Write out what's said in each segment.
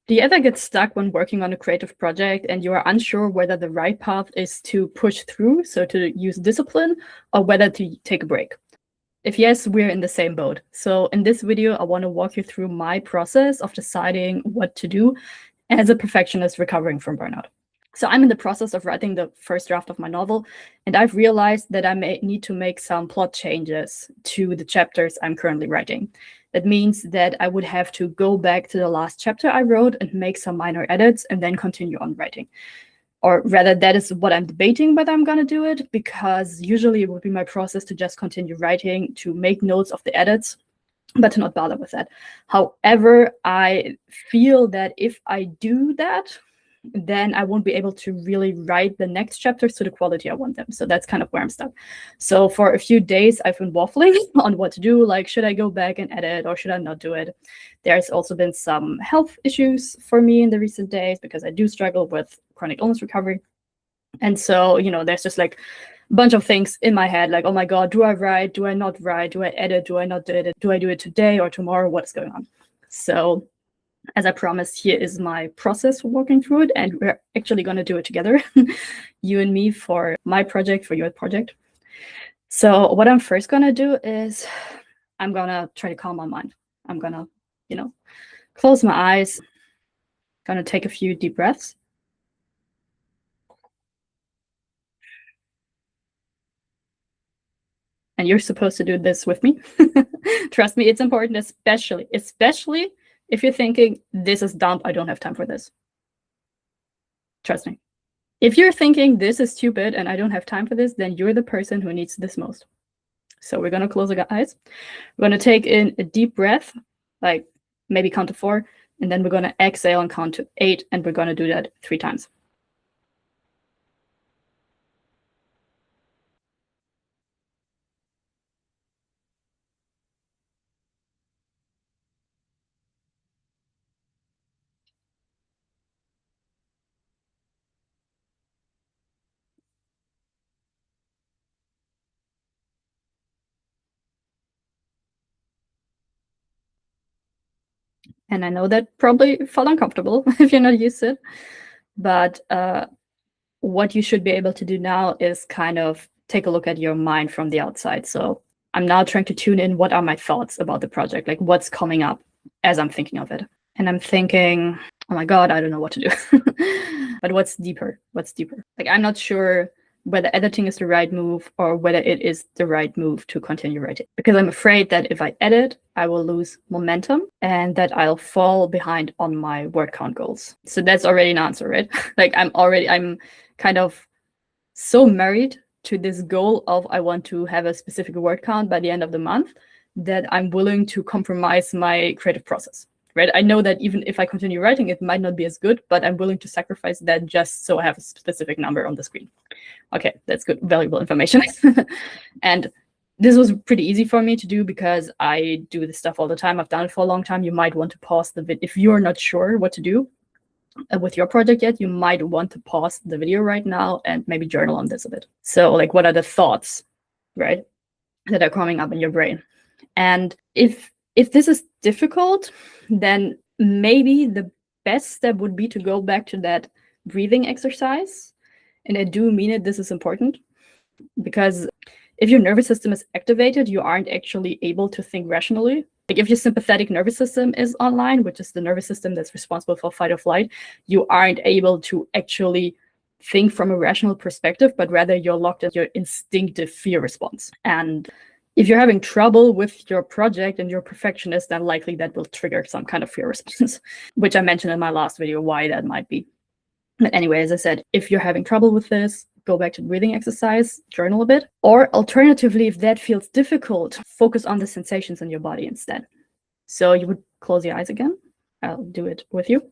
Do you ever get stuck when working on a creative project and you are unsure whether the right path is to push through, so to use discipline, or whether to take a break? If yes, we're in the same boat. So in this video, I want to walk you through my process of deciding what to do as a perfectionist recovering from burnout. So I'm in the process of writing the first draft of my novel, and I've realized that I may need to make some plot changes to the chapters I'm currently writing. That means that I would have to go back to the last chapter I wrote and make some minor edits and then continue on writing. Or rather, that is what I'm debating whether I'm going to do it, because usually it would be my process to just continue writing, to make notes of the edits, but to not bother with that. However, I feel that if I do that, then I won't be able to really write the next chapters to the quality I want them. So that's kind of where I'm stuck. So for a few days, I've been waffling on what to do. Like, should I go back and edit or should I not do it? There's also been some health issues for me in the recent days because I do struggle with chronic illness recovery. And so, there's just like a bunch of things in my head, like, oh my God, do I write? Do I not write? Do I edit? Do I not do it? Do I do it today or tomorrow? What's going on? So as I promised, here is my process for walking through it, and we're actually going to do it together, you and me, for my project, for your project. So what I'm first going to do is I'm going to try to calm my mind. I'm going to, close my eyes, going to take a few deep breaths. And you're supposed to do this with me. Trust me, it's important, especially if you're thinking, this is dumb, I don't have time for this. Trust me. If you're thinking, this is stupid and I don't have time for this, then you're the person who needs this most. So we're going to close our eyes. We're going to take in a deep breath, like maybe count to 4, and then we're going to exhale and count to 8, and we're going to do that 3 times. And I know that probably felt uncomfortable if you're not used to it. But what you should be able to do now is kind of take a look at your mind from the outside. So I'm now trying to tune in, what are my thoughts about the project? Like, what's coming up as I'm thinking of it? And I'm thinking, oh my God, I don't know what to do. But what's deeper? Like, I'm not sure whether editing is the right move or whether it is the right move to continue writing. Because I'm afraid that if I edit, I will lose momentum and that I'll fall behind on my word count goals. So that's already an answer, right? Like, I'm kind of so married to this goal of I want to have a specific word count by the end of the month that I'm willing to compromise my creative process. Right? I know that even if I continue writing, it might not be as good, but I'm willing to sacrifice that just so I have a specific number on the screen. Okay, that's good, valuable information. And this was pretty easy for me to do because I do this stuff all the time. I've done it for a long time. You might want to pause the video. If you're not sure what to do with your project yet, you might want to pause the video right now and maybe journal on this a bit. So like, what are the thoughts, right, that are coming up in your brain? And if this is difficult, then maybe the best step would be to go back to that breathing exercise. And I do mean it, this is important, because if your nervous system is activated, you aren't actually able to think rationally. Like, if your sympathetic nervous system is online, which is the nervous system that's responsible for fight or flight, you aren't able to actually think from a rational perspective, but rather you're locked in your instinctive fear response. And if you're having trouble with your project and you're a perfectionist, then likely that will trigger some kind of fear response, which I mentioned in my last video why that might be. But anyway, as I said, if you're having trouble with this, go back to the breathing exercise, journal a bit. Or alternatively, if that feels difficult, focus on the sensations in your body instead. So you would close your eyes again. I'll do it with you.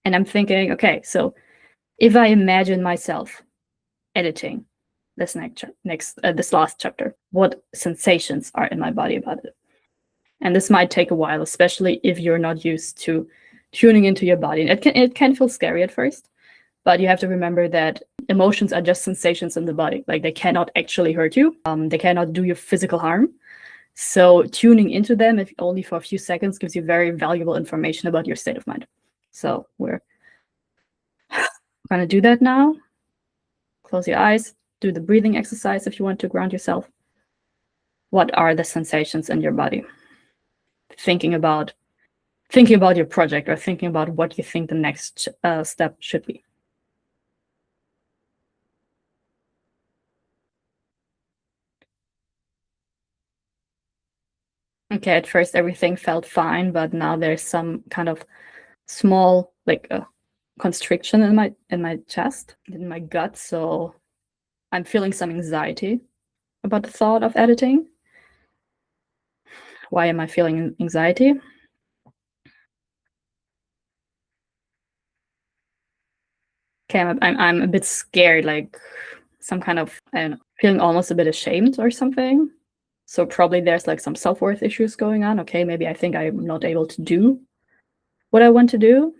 And I'm thinking, okay, so if I imagine myself editing this this last chapter, what sensations are in my body about it? And this might take a while, especially if you're not used to tuning into your body. It can feel scary at first, but you have to remember that emotions are just sensations in the body. Like, they cannot actually hurt you. They cannot do you physical harm. So tuning into them, if only for a few seconds, gives you very valuable information about your state of mind. So we're gonna do that now. Close your eyes, do the breathing exercise if you want to ground yourself. What are the sensations in your body? Thinking about your project, or thinking about what you think the next step should be. Okay, at first everything felt fine, but now there's some kind of small, like a constriction in my chest, in my gut. So I'm feeling some anxiety about the thought of editing. Why am I feeling anxiety? Okay, I'm a bit scared, like some kind of, I don't know, feeling almost a bit ashamed or something. So probably there's like some self-worth issues going on. Okay, maybe I think I'm not able to do what I want to do.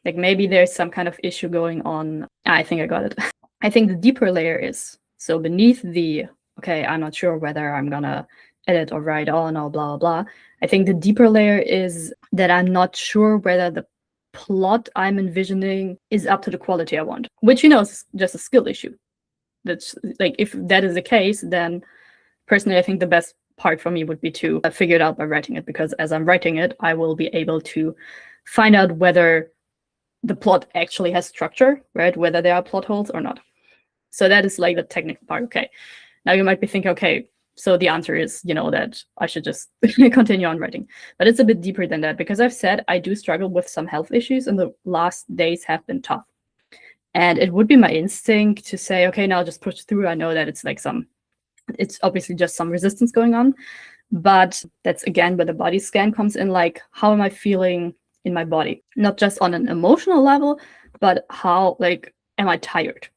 Like maybe there's some kind of issue going on. I think I got it. I think the deeper layer is, so beneath the, okay, I'm not sure whether I'm gonna edit or write on or blah, blah, blah. I think the deeper layer is that I'm not sure whether the plot I'm envisioning is up to the quality I want, which, is just a skill issue. That's like, if that is the case, then personally, I think the best part for me would be to figure it out by writing it, because as I'm writing it, I will be able to find out whether the plot actually has structure, right? Whether there are plot holes or not. So that is like the technical part. Okay. Now you might be thinking, okay, so the answer is, that I should just continue on writing. But it's a bit deeper than that, because I've said I do struggle with some health issues, and the last days have been tough. And it would be my instinct to say, okay, now just push through. I know that it's like it's obviously just some resistance going on. But that's again where the body scan comes in, like, how am I feeling in my body? Not just on an emotional level, but how, like, am I tired?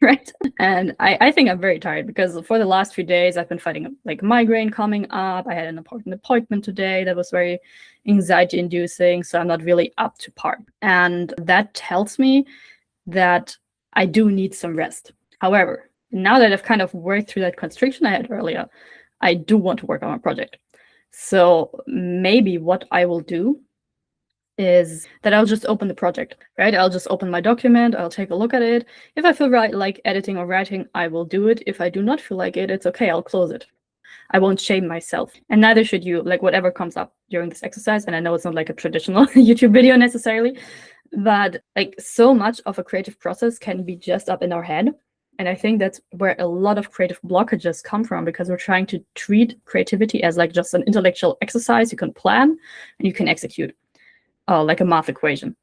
Right? And I think I'm very tired, because for the last few days I've been fighting like migraine coming up. I had an important appointment today that was very anxiety inducing, so I'm not really up to par. And that tells me that I do need some rest. However, now that I've kind of worked through that constriction I had earlier, I do want to work on my project. So maybe what I will do is that I'll just open the project, right? I'll just open my document, I'll take a look at it. If I feel like editing or writing, I will do it. If I do not feel like it, it's okay, I'll close it. I won't shame myself. And neither should you, like whatever comes up during this exercise. And I know it's not like a traditional YouTube video necessarily, but like so much of a creative process can be just up in our head. And I think that's where a lot of creative blockages come from, because we're trying to treat creativity as like just an intellectual exercise you can plan and you can execute. Like a math equation.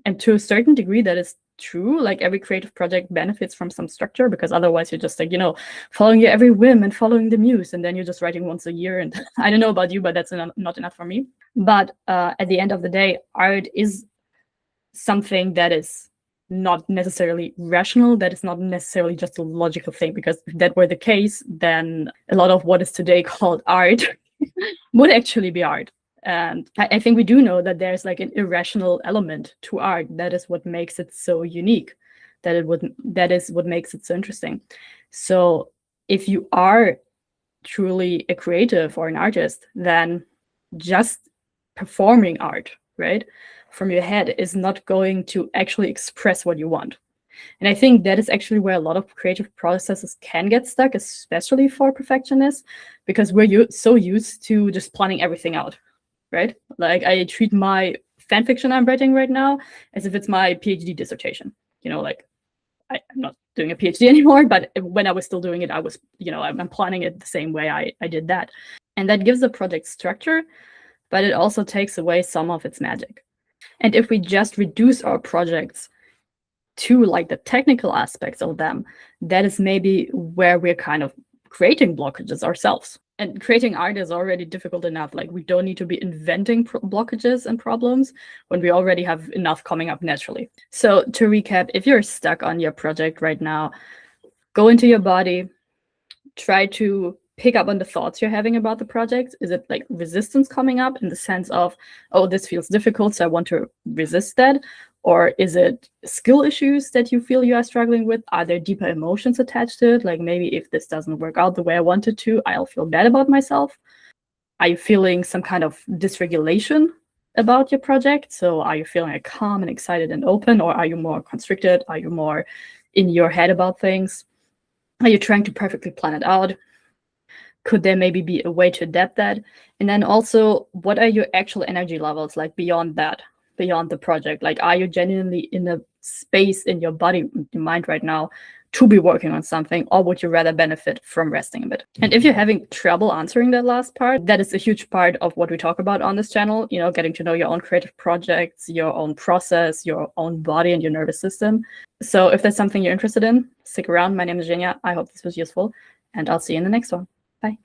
And to a certain degree, that is true. Like every creative project benefits from some structure, because otherwise you're just like, following your every whim and following the muse, and then you're just writing once a year. And I don't know about you, but that's not enough for me. But at the end of the day, art is something that is not necessarily rational, that is not necessarily just a logical thing, because if that were the case, then a lot of what is today called art would actually be art. And I think we do know that there's like an irrational element to art. That is what makes it so unique. That is what makes it so interesting. So if you are truly a creative or an artist, then just performing art, right, from your head is not going to actually express what you want. And I think that is actually where a lot of creative processes can get stuck, especially for perfectionists, because we're so used to just planning everything out. Right? Like I treat my fan fiction I'm writing right now as if it's my PhD dissertation. Like I'm not doing a PhD anymore, but when I was still doing it, I was, I'm planning it the same way I did that. And that gives the project structure, but it also takes away some of its magic. And if we just reduce our projects to like the technical aspects of them, that is maybe where we're kind of creating blockages ourselves. And creating art is already difficult enough. Like we don't need to be inventing blockages and problems when we already have enough coming up naturally. So to recap, if you're stuck on your project right now, go into your body, try to pick up on the thoughts you're having about the project. Is it like resistance coming up in the sense of, oh, this feels difficult, so I want to resist that? Or is it skill issues that you feel you are struggling with? Are there deeper emotions attached to it? Like maybe if this doesn't work out the way I wanted to, I'll feel bad about myself. Are you feeling some kind of dysregulation about your project? So are you feeling like calm and excited and open, or are you more constricted? Are you more in your head about things? Are you trying to perfectly plan it out? Could there maybe be a way to adapt that? And then also, what are your actual energy levels like beyond that, beyond the project? Like, are you genuinely in a space in your body, your mind right now to be working on something, or would you rather benefit from resting a bit? And if you're having trouble answering that last part, that is a huge part of what we talk about on this channel, you know, getting to know your own creative projects, your own process, your own body and your nervous system. So if that's something you're interested in, stick around. My name is Zhenya. I hope this was useful, and I'll see you in the next one. Bye.